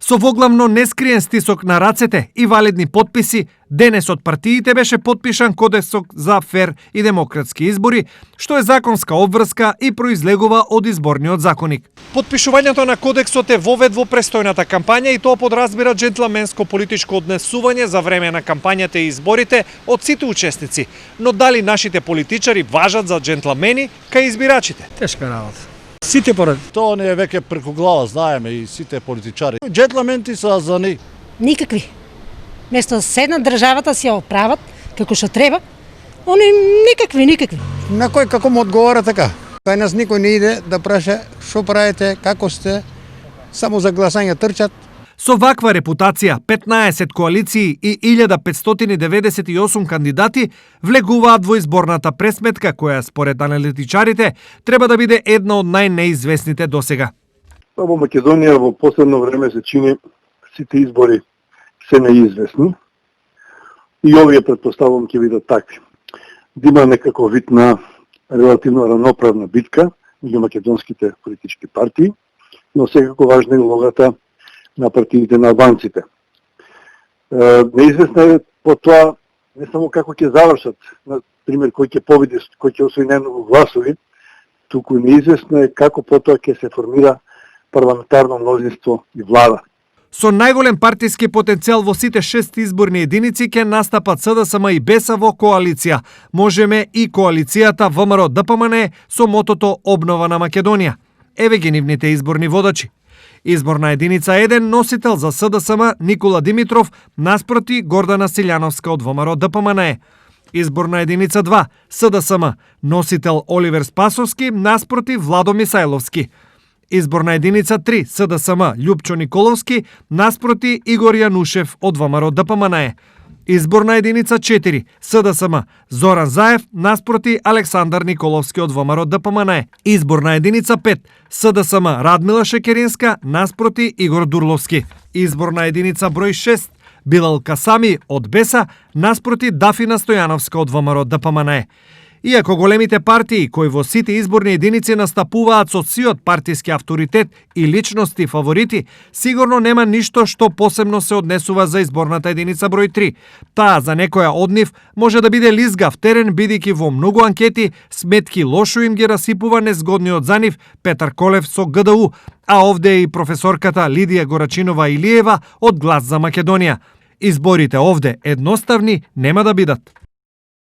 Со воглавно нескриен стисок на рацете и валидни потписи, денес од партиите беше потпишан Кодексот за фер и демократски избори, што е законска обврска и произлегува од изборниот законник. Потпишувањето на Кодексот е вовед во престојната кампања и тоа подразбира джентлменско политичко однесување за време на кампањата и изборите од сите учесници. Но дали нашите политичари важат за джентлмени кај избирачите? Тешка работа. Сите поред. Тоа не е веќе преку глава, знаеме и сите политичари. Джентлменти се за ни. Никакви. Место да седнат државата си ја оправат како што треба, они никакви. На кој како му одговара така? Кај нас никој не иде да праша што правите, како сте, само за гласање трчат. Со ваква репутација, 15 коалиции и 1598 кандидати влегуваат во изборната пресметка која, според аналитичарите, треба да биде една од најнеизвестните досега. Во Македонија во последно време се чини сите избори се неизвестни и овие предпоставувам ќе бидат такви. Да има некако вид на релативно равноправна битка меѓу македонските политички партии, но секако важна е улогата на партиите на албанците. Неизвестно е по тоа не само како ќе завршат, например кој ќе победи, кој ќе освои најмногу гласови, туку неизвестно е како потоа ќе се формира парламентарно мнозинство и влада. Со најголем партиски потенцијал во сите 6 изборни единици ќе настапат СДСМ и БЕСА во коалиција. Можеме и коалицијата ВМРО-ДПМН со мотото Обнова на Македонија. Еве ги нивните изборни водачи. Изборна единица 1 носител за СДСМ Никола Димитров наспроти Гордана Силјановска од ВМРО-ДПМН. Изборна единица 2 СДСМ носител Оливер Спасовски наспроти Владо Мисајловски. Изборна единица 3 СДСМ Љупчо Николовски наспроти Игор Јанушев од ВМРО-ДПМН. Изборна единица 4 СДСМ Зоран Заев наспроти Александар Николовски од ВМРО-ДПМН. Изборна единица 5 СДСМ Радмила Шекеринска наспроти Игор Дурловски. Изборна единица број 6 Билал Касами од БЕСА наспроти Дафина Стојановска од ВМРО-ДПМН. Иако големите партии кои во сите изборни единици настапуваат со сиот партиски авторитет и личности фаворити, сигурно нема ништо што посебно се однесува за изборната единица број 3. Таа за некоја од нив може да биде лизгав терен, бидејќи во многу анкети сметки лошо им ги расипува незгодниот за нив Петар Колев со ГДУ, а овде е и професорката Лидија Горачинова Илиева од Глас за Македонија. Изборите овде едноставни нема да бидат.